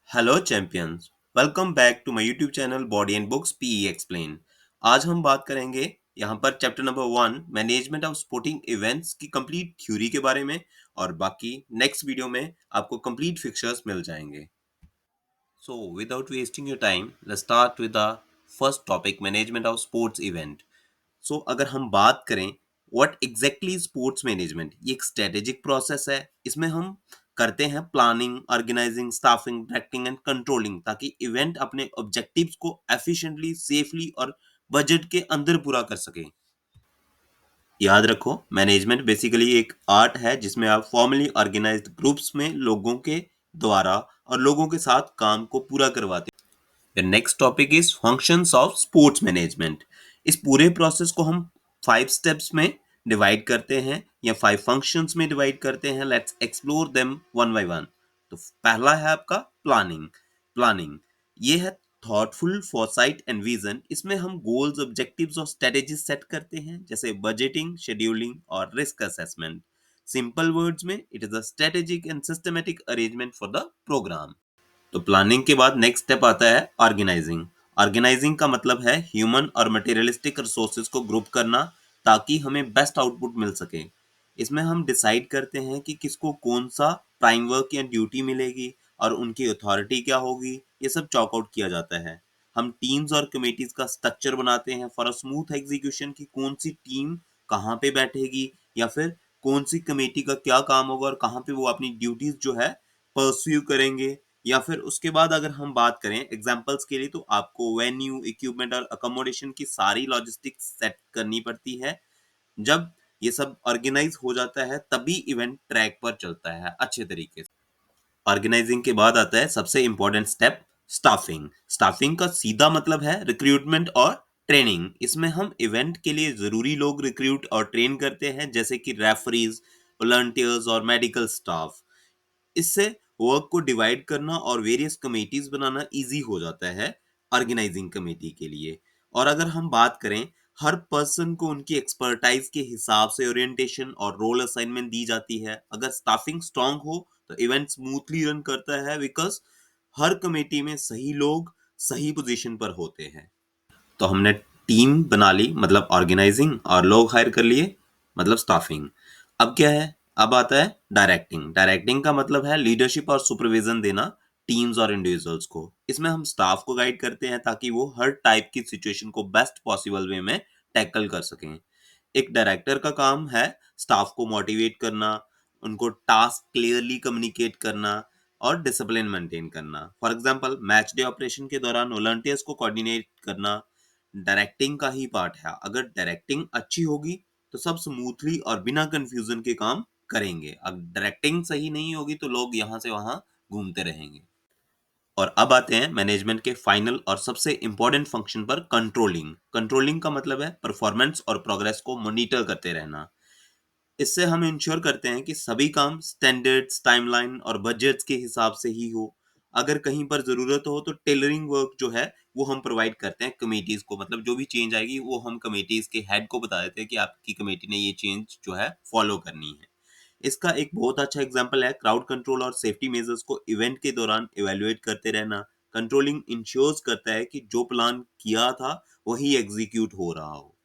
Hello champions. Welcome back to my YouTube channel body and books PE explain. आज हम बात करेंगे यहाँ पर chapter number 1 management of sporting events की कंप्लीट थ्योरी के बारे में। और बाकी नेक्स्ट वीडियो में आपको कंप्लीट फिक्चर्स मिल जाएंगे। So without wasting your time let's start with the first topic, management of sports event. So अगर हम बात करें व्हाट एग्जैक्टली स्पोर्ट्स मैनेजमेंट, ये एक स्ट्रेटेजिक प्रोसेस है। इसमें हम करते हैं planning, organizing, staffing, directing and controlling, ताकि इवेंट अपने ऑब्जेक्टिव्स को एफिशिएंटली, सेफली और बजट के अंदर पूरा कर सके। याद रखो, मैनेजमेंट बेसिकली एक आर्ट है जिसमें आप फॉर्मली ऑर्गेनाइज्ड ग्रुप्स में लोगों के द्वारा और लोगों के साथ काम को पूरा करवाते हैं। The next topic is functions of sports management। इस पूरे प्रोसेस को हम 5 स्टेप्स में डिवाइड करते हैं या 5 फंक्शंस में डिवाइड करते हैं। Let's explore them one by one. तो पहला है आपका प्लानिंग। प्लानिंग ये है थॉटफुल फॉरसाइट एंड विजन। इसमें हम गोल्स, ऑब्जेक्टिव्स और स्ट्रेटेजीज सेट करते हैं, जैसे बजटिंग, शेड्यूलिंग और रिस्क असेसमेंट। सिंपल वर्ड्स में, it is a strategic and systematic arrangement for the program. तो प्लानिंग के बाद नेक्स्ट स्टेप आता है ऑर्गेनाइजिंग। ऑर्गेनाइजिंग का मतलब है ह्यूमन और मटेरियलिस्टिक रिसोर्सेज को ग्रुप करना, ताकि हमें बेस्ट आउटपुट मिल सके। इसमें हम डिसाइड करते हैं कि किसको कौन सा प्राइम वर्क या ड्यूटी मिलेगी और उनकी अथॉरिटी क्या होगी। ये सब चॉक आउट किया जाता है। हम टीम्स और कमेटीज का स्ट्रक्चर बनाते हैं फॉर अ स्मूथ एग्जीक्यूशन, की कौन सी टीम कहाँ पे बैठेगी या फिर कौन सी कमेटी का क्या काम होगा और कहाँ पे वो अपनी ड्यूटीज जो है परस्यू करेंगे। या फिर उसके बाद अगर हम बात करें एग्जांपल्स के लिए, तो आपको वेन्यू, इक्विपमेंट और अकोमोडेशन की सारी लॉजिस्टिक्स सेट करनी पड़ती है। जब ये सब ऑर्गेनाइज हो जाता है तभी इवेंट ट्रैक पर चलता है अच्छे तरीके से। ऑर्गेनाइजिंग के बाद आता है सबसे इंपॉर्टेंट स्टेप, स्टाफिंग। स्टाफिंग का सीधा मतलब है रिक्रूटमेंट और ट्रेनिंग। इसमें हम इवेंट के लिए जरूरी लोग रिक्रूट और ट्रेन करते हैं, जैसे कि रेफरीज, वॉलंटियर्स और मेडिकल स्टाफ। इससे वर्क को डिवाइड करना और वेरियस कमेटीज बनाना इजी हो जाता है ऑर्गेनाइजिंग कमेटी के लिए। और अगर हम बात करें, हर पर्सन को उनकी एक्सपर्टाइज के हिसाब से ओरिएंटेशन और रोल असाइनमेंट दी जाती है। अगर स्टाफिंग स्ट्रांग हो तो इवेंट स्मूथली रन करता है, बिकॉज हर कमेटी में सही लोग सही पोजीशन पर होते हैं। तो हमने टीम बना ली मतलब ऑर्गेनाइजिंग, और लोग हायर कर लिए मतलब स्टाफिंग। अब क्या है, अब आता है डायरेक्टिंग। डायरेक्टिंग का मतलब है लीडरशिप और सुपरविजन देना टीम्स और इंडिविजुअल्स को। इसमें हम स्टाफ को गाइड करते हैं ताकि वो हर टाइप की सिचुएशन को बेस्ट पॉसिबल वे में टैकल कर सकें। एक डायरेक्टर का काम है स्टाफ को मोटिवेट करना, उनको टास्क क्लियरली कम्युनिकेट करना और डिसिप्लिन मेंटेन करना। For example, match day operation के दौरान वॉलंटियर्स को कोऑर्डिनेट करना डायरेक्टिंग का ही पार्ट है। अगर डायरेक्टिंग अच्छी होगी तो सब स्मूथली और बिना कंफ्यूजन के काम करेंगे। अगर डायरेक्टिंग सही नहीं होगी तो लोग यहाँ से वहां घूमते रहेंगे। और अब आते हैं मैनेजमेंट के फाइनल और सबसे इंपॉर्टेंट फंक्शन पर, कंट्रोलिंग। कंट्रोलिंग का मतलब है परफॉर्मेंस और प्रोग्रेस को मॉनिटर करते रहना। इससे हम इंश्योर करते हैं कि सभी काम स्टैंडर्ड्स, टाइमलाइन और बजट्स के हिसाब से ही हो। अगर कहीं पर जरूरत हो तो टेलरिंग वर्क जो है वो हम प्रोवाइड करते हैं कमेटीज को। मतलब जो भी चेंज आएगी वो हम कमेटीज के हेड को बता देते हैं कि आपकी कमेटी ने ये चेंज जो है फॉलो करनी है। इसका एक बहुत अच्छा एग्जांपल है क्राउड कंट्रोल और सेफ्टी मेजर्स को इवेंट के दौरान इवेलुएट करते रहना। कंट्रोलिंग इंश्योर्स करता है कि जो प्लान किया था वही एग्जीक्यूट हो रहा हो।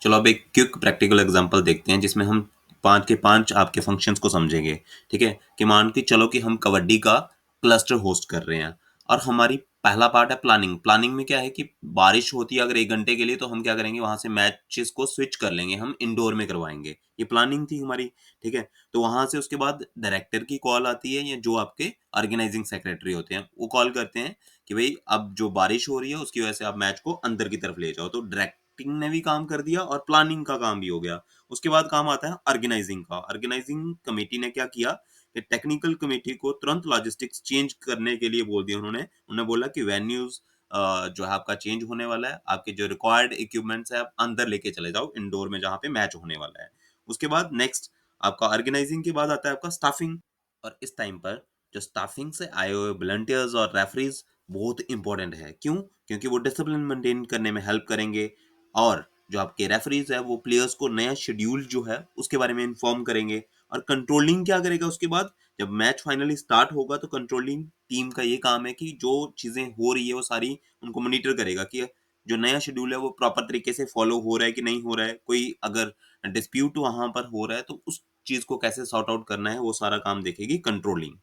चलो अब एक क्विक प्रैक्टिकल एग्जांपल देखते हैं जिसमें हम 5 के 5 आपके फंक्शंस को समझेंगे। ठीक है, कि मान के चलो कि हम कबड्डी का क्लस्टर होस्ट कर रहे हैं और हमारी पहला पार्ट है प्लानिंग। प्लानिंग में क्या है कि बारिश होती है अगर 1 घंटे के लिए, तो हम क्या करेंगे, वहां से मैचेस को स्विच कर लेंगे, हम इंडोर में करवाएंगे। ये प्लानिंग थी हमारी। ठीक है, तो वहां से उसके बाद डायरेक्टर की कॉल आती है या जो आपके ऑर्गेनाइजिंग सेक्रेटरी होते हैं वो कॉल करते हैं कि भाई अब जो बारिश हो रही है उसकी वजह से आप मैच को अंदर की तरफ ले जाओ। तो डायरेक्टिंग ने भी काम कर दिया और प्लानिंग का काम भी हो गया। उसके बाद काम आता है ऑर्गेनाइजिंग का। ऑर्गेनाइजिंग कमेटी ने क्या किया कि टेक्निकल कमेटी को तुरंत लॉजिस्टिक्स चेंज करने के लिए बोल दिया। उन्होंने बोला कि वेन्यूज जो है आपका चेंज होने वाला है, आपके जो रिक्वायर्ड इक्विपमेंट्स है आप अंदर लेके चले जाओ इंडोर में जहाँ पे मैच होने वाला है। उसके बाद नेक्स्ट आपका ऑर्गेनाइजिंग के बाद आता है आपका स्टाफिंग। और इस टाइम पर जो स्टाफिंग से आए हुए वॉलंटियर्स और रेफरीज बहुत इंपॉर्टेंट है। क्यों? क्योंकि वो डिसिप्लिन मेंटेन करने में हेल्प करेंगे। और जो आपके रेफरीज है वो प्लेयर्स को नया शेड्यूल जो है उसके बारे में इन्फॉर्म करेंगे। और कंट्रोलिंग क्या करेगा उसके बाद, जब मैच फाइनली स्टार्ट होगा तो कंट्रोलिंग टीम का ये काम है कि जो चीज़ें हो रही है वो सारी उनको मॉनिटर करेगा कि जो नया शेड्यूल है वो प्रॉपर तरीके से फॉलो हो रहा है कि नहीं हो रहा है। कोई अगर डिस्प्यूट वहाँ पर हो रहा है तो उस चीज़ को कैसे सॉर्ट आउट करना है वो सारा काम देखेगी कंट्रोलिंग।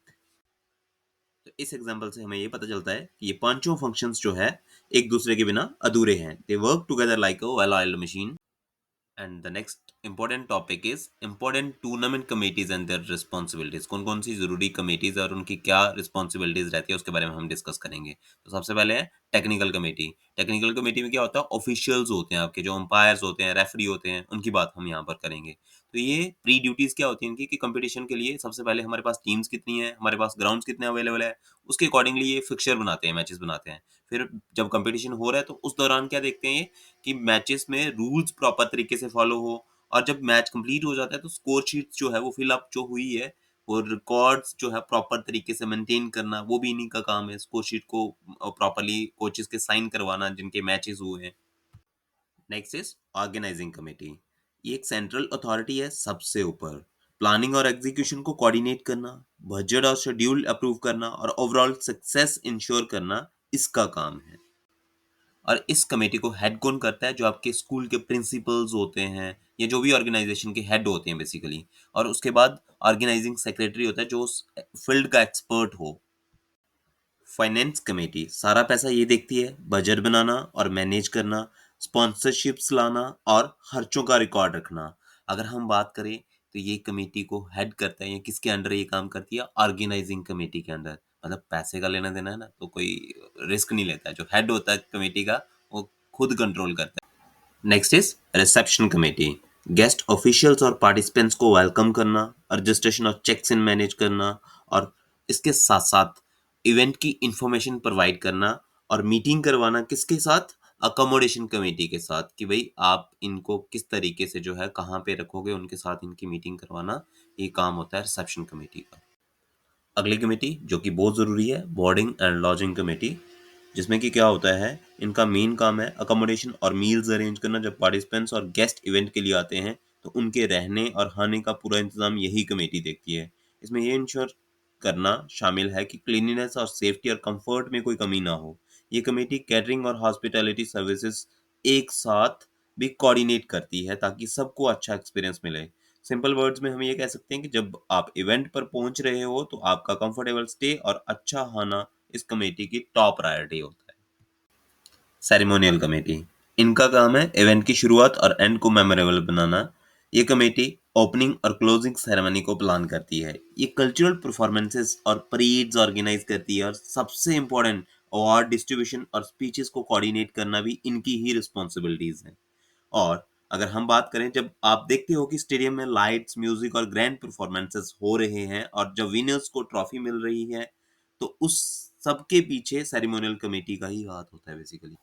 तो इस एग्जांपल से हमें ये पता चलता है कि ये पांचों फंक्शंस जो है एक दूसरे के बिना अधूरे हैं। They work together like a well oiled machine. And the next important topic is important tournament committees and there responsibilities. कौन कौन सी जरूरी कमेटीज और उनकी क्या रिस्पॉन्सिबिलिटीज रहती है उसके बारे में हम डिस्कस करेंगे। तो सबसे पहले है टेक्निकल कमेटी। टेक्निकल कमेटी में क्या होता है, ऑफिशियल्स होते हैं आपके, जो अंपायर्स होते हैं, रेफरी होते हैं, उनकी बात हम यहाँ पर करेंगे। तो ये प्री ड्यूटीज क्या होती हैं इनकी कि कंपटीशन के लिए सबसे पहले हमारे पास टीम्स कितनी है, हमारे पास ग्राउंड्स कितने अवेलेबल है, उसके अकॉर्डिंगली ये फिक्सचर बनाते हैं, मैचेस बनाते हैं। फिर जब कंपटीशन हो रहा है तो उस दौरान क्या देखते हैं कि मैचेस में रूल्स प्रॉपर तरीके से फॉलो हो, और जब मैच कंप्लीट हो जाता है तो स्कोर शीट्स जो है वो फिल अप जो हुई है और रिकॉर्ड्स जो है प्रॉपर तरीके से मेंटेन करना वो भी इन्हीं का काम है। स्कोर शीट को प्रॉपरली कोचेस के साइन करवाना जिनके मैचेस हुए हैं। Next is organizing committee. ये एक सेंट्रल अथॉरिटी है सबसे ऊपर। प्लानिंग और एग्जीक्यूशन को कोऑर्डिनेट करना, बजट और शेड्यूल अप्रूव करना और ओवरऑल सक्सेस इंश्योर करना इसका काम है। और इस कमेटी को हेड कौन करता है, जो आपके स्कूल के प्रिंसिपल्स होते हैं या जो भी ऑर्गेनाइजेशन के हेड होते हैं बेसिकली। और उसके बाद ऑर्गेनाइजिंग सेक्रेटरी होता है जो उस फील्ड का एक्सपर्ट हो। फाइनेंस कमेटी सारा पैसा ये देखती है, बजट बनाना और मैनेज करना, स्पॉन्सरशिप्स लाना और खर्चों का रिकॉर्ड रखना। अगर हम बात करें तो ये कमेटी को हेड करता है या किसके अंडर ये काम करती है, ऑर्गेनाइजिंग कमेटी के अंडर। मतलब पैसे का लेना देना है ना, तो कोई रिस्क नहीं लेता है। जो हेड होता है कमेटी का वो खुद कंट्रोल करता है। Next is reception committee. Guest officials और पार्टिसिपेंट्स को वेलकम करना, रजिस्ट्रेशन और चेक्स इन मैनेज करना, और इसके साथ साथ इवेंट की इंफॉर्मेशन प्रोवाइड करना और मीटिंग करवाना किसके साथ, अकोमोडेशन कमेटी के साथ, कि भाई आप इनको किस तरीके से जो है कहाँ पे रखोगे, उनके साथ इनकी मीटिंग करवाना। ये काम होता है रिसेप्शन कमेटी का। अगली कमेटी जो कि बहुत ज़रूरी है, बोर्डिंग एंड लॉजिंग कमेटी, जिसमें कि क्या होता है, इनका मेन काम है अकोमोडेशन और मील्स अरेंज करना। जब पार्टिसिपेंट्स और गेस्ट इवेंट के लिए आते हैं तो उनके रहने और खाने का पूरा इंतजाम यही कमेटी देखती है। इसमें ये इंश्योर करना शामिल है कि क्लीनिनेस और सेफ्टी और कंफर्ट में कोई कमी ना हो। ये कमेटी कैटरिंग और हॉस्पिटैलिटी सर्विसेज एक साथ भी कोऑर्डिनेट करती है ताकि सबको अच्छा एक्सपीरियंस मिले। सिंपल वर्ड्स में हम ये कह सकते हैं कि जब आप इवेंट पर पहुंच रहे हो तो आपका कंफर्टेबल स्टे और अच्छा खाना इस कमेटी की टॉप प्रायोरिटी होता है। सेरेमोनियल कमेटी, इनका काम है इवेंट की शुरुआत और एंड को मेमोरेबल बनाना। ये कमेटी ओपनिंग और क्लोजिंग सेरेमनी को प्लान करती है। ये कल्चरल परफॉर्मेंसेस और परेड्स ऑर्गेनाइज करती है, और सबसे इम्पोर्टेंट अवार्ड डिस्ट्रीब्यूशन और स्पीचेस को कोऑर्डिनेट करना भी इनकी ही रिस्पॉन्सिबिलिटीज है। और अगर हम बात करें, जब आप देखते हो कि स्टेडियम में लाइट्स, म्यूजिक और ग्रैंड परफॉर्मेंसेस हो रहे हैं और जब विनर्स को ट्रॉफी मिल रही है, तो उस सबके पीछे सेरेमोनियल कमेटी का ही हाथ होता है बेसिकली।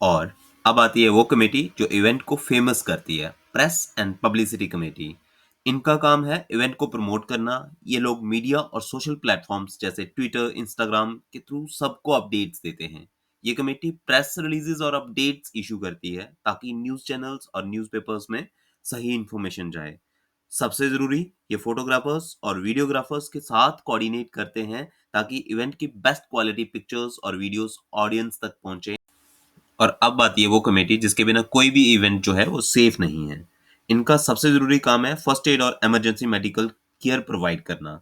और अब आती है वो कमेटी जो इवेंट को फेमस करती है, प्रेस एंड पब्लिसिटी कमेटी। इनका काम है इवेंट को प्रमोट करना। ये लोग मीडिया और सोशल प्लेटफॉर्म्स जैसे ट्विटर, इंस्टाग्राम के थ्रू सबको अपडेट्स देते हैं। ये कमेटी प्रेस रिलीजेस और अपडेट्स इशू करती है ताकि न्यूज़ चैनल्स और न्यूज़पेपर्स में सही इंफॉर्मेशन जाए। सबसे ज़रूरी, ये फोटोग्राफर्स और वीडियोग्राफर्स के साथ कोऑर्डिनेट करते हैं ताकि इवेंट की बेस्ट क्वालिटी पिक्चर्स और वीडियोस ऑडियंस तक पहुंचे। और अब आती है वो कमेटी जिसके बिना कोई भी इवेंट जो है वो सेफ नहीं है। इनका सबसे ज़रूरी काम है फर्स्ट एड और इमरजेंसी मेडिकल केयर प्रोवाइड करना।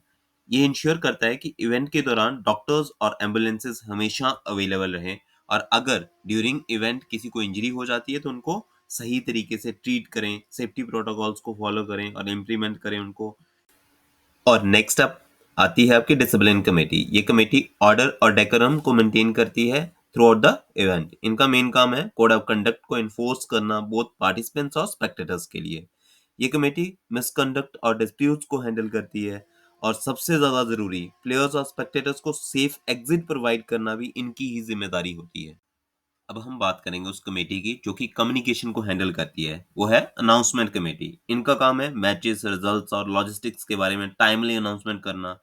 ये इंश्योर करता है कि इवेंट के दौरान डॉक्टर्स और एम्बुलेंसेस हमेशा अवेलेबल रहें, और अगर ड्यूरिंग इवेंट किसी को इंजरी हो जाती है तो उनको सही तरीके से ट्रीट करें, सेफ्टी प्रोटोकॉल्स को फॉलो करें और इम्प्लीमेंट करें उनको। और नेक्स्ट अप आती है आपकी डिसिप्लिन कमेटी। ये कमेटी ऑर्डर और डेकोरम को मेंटेन करती है थ्रू आउट द इवेंट। इनका मेन काम है कोड ऑफ कंडक्ट को इन्फोर्स करना बोथ पार्टिसिपेंट्स और स्पेक्टेटर्स के लिए। ये कमेटी मिसकंडक्ट और डिस्प्यूट्स को हैंडल करती है, और सबसे ज्यादा जरूरी, प्लेयर्स और स्पेक्टेटर्स को सेफ एग्जिट प्रोवाइड करना भी इनकी ही जिम्मेदारी होती है। अब हम बात करेंगे उस कमेटी की जो कि कम्युनिकेशन को हैंडल करती है, वो है अनाउंसमेंट कमेटी। इनका काम है मैचेस, रिजल्ट्स और लॉजिस्टिक्स के बारे में टाइमली अनाउंसमेंट करना।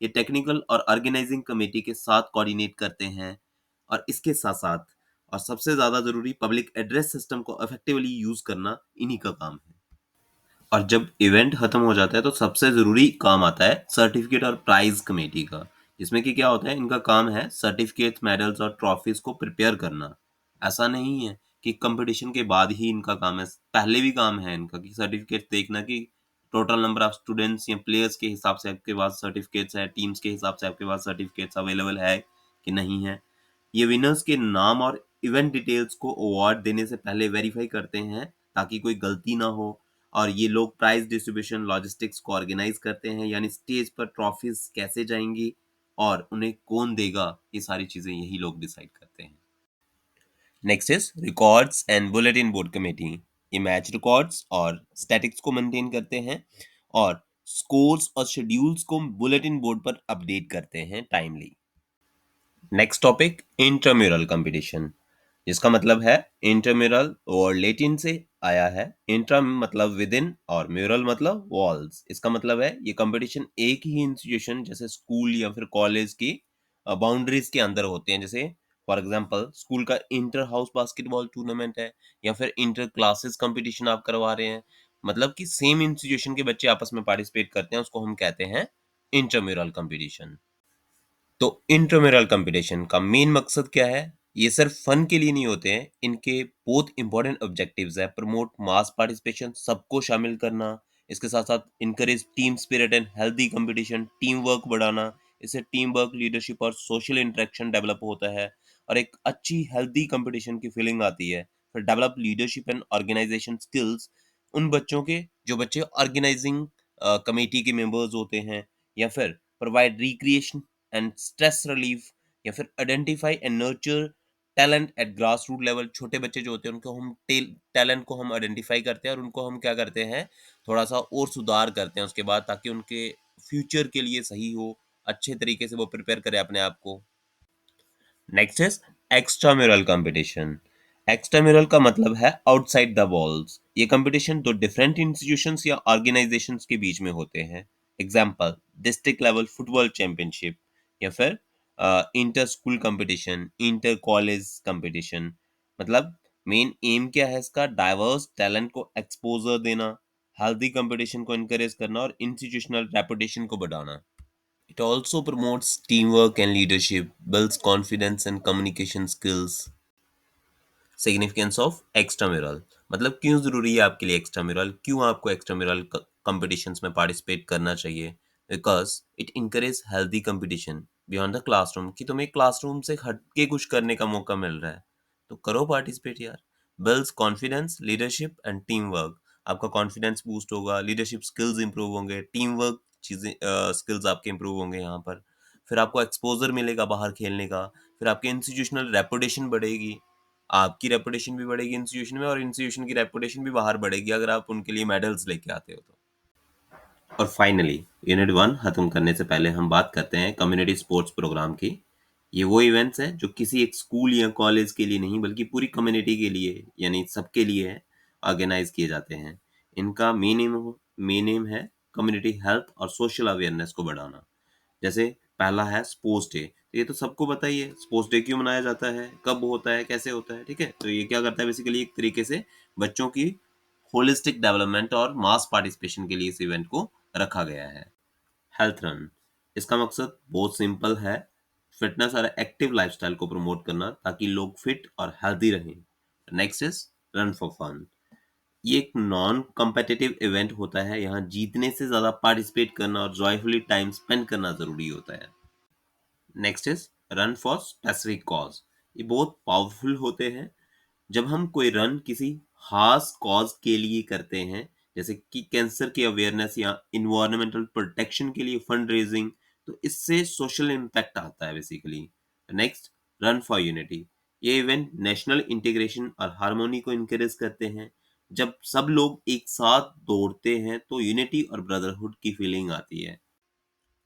ये टेक्निकल और ऑर्गेनाइजिंग कमेटी के साथ कोऑर्डिनेट करते हैं, और इसके साथ साथ और सबसे ज्यादा जरूरी, पब्लिक एड्रेस सिस्टम को इफेक्टिवली यूज करना इन्हीं का काम है। और जब इवेंट खत्म हो जाता है तो सबसे ज़रूरी काम आता है सर्टिफिकेट और प्राइज़ कमेटी का, जिसमें कि क्या होता है, इनका काम है सर्टिफिकेट्स, मेडल्स और ट्रॉफीज़ को प्रिपेयर करना। ऐसा नहीं है कि कंपटीशन के बाद ही इनका काम है, पहले भी काम है इनका कि सर्टिफिकेट देखना कि टोटल नंबर ऑफ स्टूडेंट्स या प्लेयर्स के हिसाब से आपके पास सर्टिफिकेट्स है, टीम्स के हिसाब से आपके पास सर्टिफिकेट्स अवेलेबल है कि नहीं है। ये विनर्स के नाम और इवेंट डिटेल्स को अवार्ड देने से पहले वेरीफाई करते हैं ताकि कोई गलती ना हो। और ये लोग प्राइज डिस्ट्रीब्यूशन लॉजिस्टिक्स को ऑर्गेनाइज करते हैं, यानी स्टेज पर ट्रॉफीज कैसे जाएंगी और उन्हें कौन देगा, ये सारी चीजें यही लोग डिसाइड करते हैं। Next is records and bulletin board committee. ये मैच रिकॉर्ड्स और स्टैटिक्स को मेंटेन करते हैं और स्कोर्स और शेड्यूल्स को बुलेटिन बोर्ड पर अपडेट करते हैं timely. Next topic intramural competition, जिसका मतलब है इंट्राम्यूरल और लेटिन से आया है। इंट्रा मतलब विद इन और म्यूरल मतलब वॉल्स। इसका मतलब है ये कंपटीशन एक ही इंस्टीट्यूशन जैसे स्कूल या फिर कॉलेज की बाउंड्रीज के अंदर होते हैं। जैसे फॉर एग्जांपल स्कूल का इंटर हाउस बास्केटबॉल टूर्नामेंट है या फिर इंटर क्लासेस कंपटीशन आप करवा रहे हैं, मतलब कि सेम इंस्टीट्यूशन के बच्चे आपस में पार्टिसिपेट करते हैं, उसको हम कहते हैं इंट्राम्यूरल कंपटीशन। तो इंट्राम्यूरल कंपटीशन का मेन मकसद क्या है? ये सिर्फ फन के लिए नहीं होते हैं, इनके बहुत इंपॉर्टेंट ऑब्जेक्टिव्स है। प्रमोट मास पार्टिसिपेशन, सबको शामिल करना, इसके साथ साथ encourage team spirit and healthy competition, team work बढ़ाना, इससे टीम वर्क, लीडरशिप और सोशल इंटरेक्शन डेवलप होता है और एक अच्छी हेल्दी कंपटीशन की फीलिंग आती है। फिर develop leadership and organization skills, उन बच्चों के जो बच्चे ऑर्गेनाइजिंग कमेटी के मेंबर्स होते हैं, या फिर provide recreation and stress relief, या फिर identify and nurture talent at grass root level. छोटे बच्चे जो होते हैं उनको हम टैलेंट को हम आइडेंटिफाई करते हैं और उनको हम क्या करते हैं, थोड़ा सा और सुधार करते हैं उसके बाद, ताकि उनके फ्यूचर के लिए सही हो, अच्छे तरीके से वो प्रिपेयर करे अपने आप को। Next is extramural competition. Extramural का मतलब है आउटसाइड द वॉल्स। ये कंपटीशन दो डिफरेंट इंस्टीट्यूशंस या ऑर्गेनाइजेशंस के बीच में होते हैं। Example district level football championship, या फिर inter school competition, inter college competition. मतलब मेन एम क्या है इसका? डाइवर्स टैलेंट को एक्सपोजर देना, हेल्दी कंपटीशन को इनकरेज करना और इंस्टीट्यूशनल रेपुटेशन को बढ़ाना। It also promotes teamwork and leadership, builds confidence and communication skills. Significance of extramural, मतलब क्यों जरूरी है आपके लिए एक्स्ट्राम्यूरल, क्यों आपको एक्स्ट्राम्यूरल कंपटीशंस में पार्टिसिपेट करना चाहिए? Because it encourage healthy competition beyond the classroom, कि तुम्हें क्लासरूम से हट के कुछ करने का मौका मिल रहा है, तो करो पार्टिसिपेट यार। Builds confidence, leadership and team work, आपका कॉन्फिडेंस बूस्ट होगा, लीडरशिप स्किल्स इंप्रूव होंगे, टीम वर्क चीजें स्किल्स आपके इंप्रूव होंगे यहाँ पर। फिर आपको एक्सपोजर मिलेगा बाहर खेलने का, फिर आपकी इंस्टीट्यूशनल रेपुटेशन बढ़ेगी, आपकी रेपुटेशन भी बढ़ेगी इंस्टीट्यूशन में और इंस्टीट्यूशन की रेपुटेशन भी बाहर बढ़ेगी अगर आप उनके लिए मेडल्स लेके आते हो तो। और फाइनली यूनिट वन खत्म करने से पहले हम बात करते हैं कम्युनिटी स्पोर्ट्स प्रोग्राम की। ये वो इवेंट्स हैं जो किसी एक स्कूल या कॉलेज के लिए नहीं बल्कि पूरी कम्युनिटी के लिए, यानी सबके लिए ऑर्गेनाइज किए जाते हैं। इनका मेन एम है कम्युनिटी हेल्थ और सोशल अवेयरनेस को बढ़ाना। जैसे पहला है स्पोर्ट्स डे, तो ये तो सबको पता ही है स्पोर्ट्स डे क्यों मनाया जाता है, कब होता है, कैसे होता है, ठीक है। तो ये क्या करता है, बेसिकली एक तरीके से बच्चों की होलिस्टिक डेवलपमेंट और मास पार्टिसिपेशन के लिए इस इवेंट को रखा गया है। हेल्थ रन, इसका मकसद बहुत सिंपल है, फिटनेस और एक्टिव लाइफस्टाइल को प्रमोट करना ताकि लोग फिट और हेल्दी रहें। Next is run for fun. ये एक नॉन कॉम्पिटिटिव इवेंट होता है, यहाँ जीतने से ज्यादा पार्टिसिपेट करना और जॉयफुली टाइम स्पेंड करना जरूरी होता है। Next is run for specific cause. ये बहुत पावरफुल होते हैं। जब हम कोई रन किसी खास कॉज के लिए करते हैं, जैसे कि कैंसर के अवेयरनेस या इन्वायरमेंटल प्रोटेक्शन के लिए फंड रेजिंग, तो इससे सोशल इम्पैक्ट आता है basically. Next, run for unity. ये इवेंट नेशनल इंटीग्रेशन और हार्मोनी को इनकरेज करते हैं। जब सब लोग एक साथ दौड़ते हैं तो यूनिटी और ब्रदरहुड की फीलिंग आती है।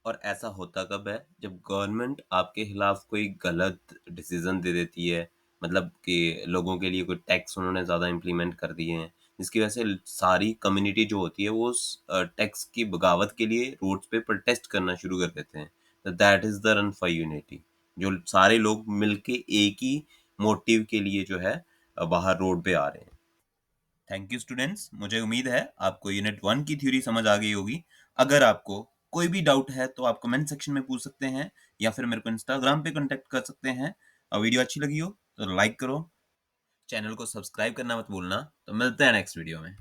और ऐसा होता कब है, जब गवर्नमेंट आपके खिलाफ कोई गलत डिसीजन दे देती है, मतलब कि लोगों के लिए कोई टैक्स उन्होंने ज़्यादा इम्प्लीमेंट कर दिए हैं, जिसकी वजह से सारी कम्युनिटी जो होती है वो उस टैक्स की बगावत के लिए रोड्स पे प्रोटेस्ट करना शुरू कर देते हैं। तो that is the run for unity, जो सारे लोग मिलके एक ही मोटिव के लिए जो है बाहर रोड पे आ रहे हैं। थैंक यू स्टूडेंट्स, मुझे उम्मीद है आपको यूनिट 1 की थ्योरी समझ आ गई होगी। अगर आपको कोई भी डाउट है तो आप कमेंट सेक्शन में पूछ सकते हैं या फिर मेरे को इंस्टाग्राम पे कांटेक्ट कर सकते हैं। और वीडियो अच्छी लगी हो तो लाइक करो, चैनल को सब्सक्राइब करना मत भूलना। तो मिलते हैं नेक्स्ट वीडियो में।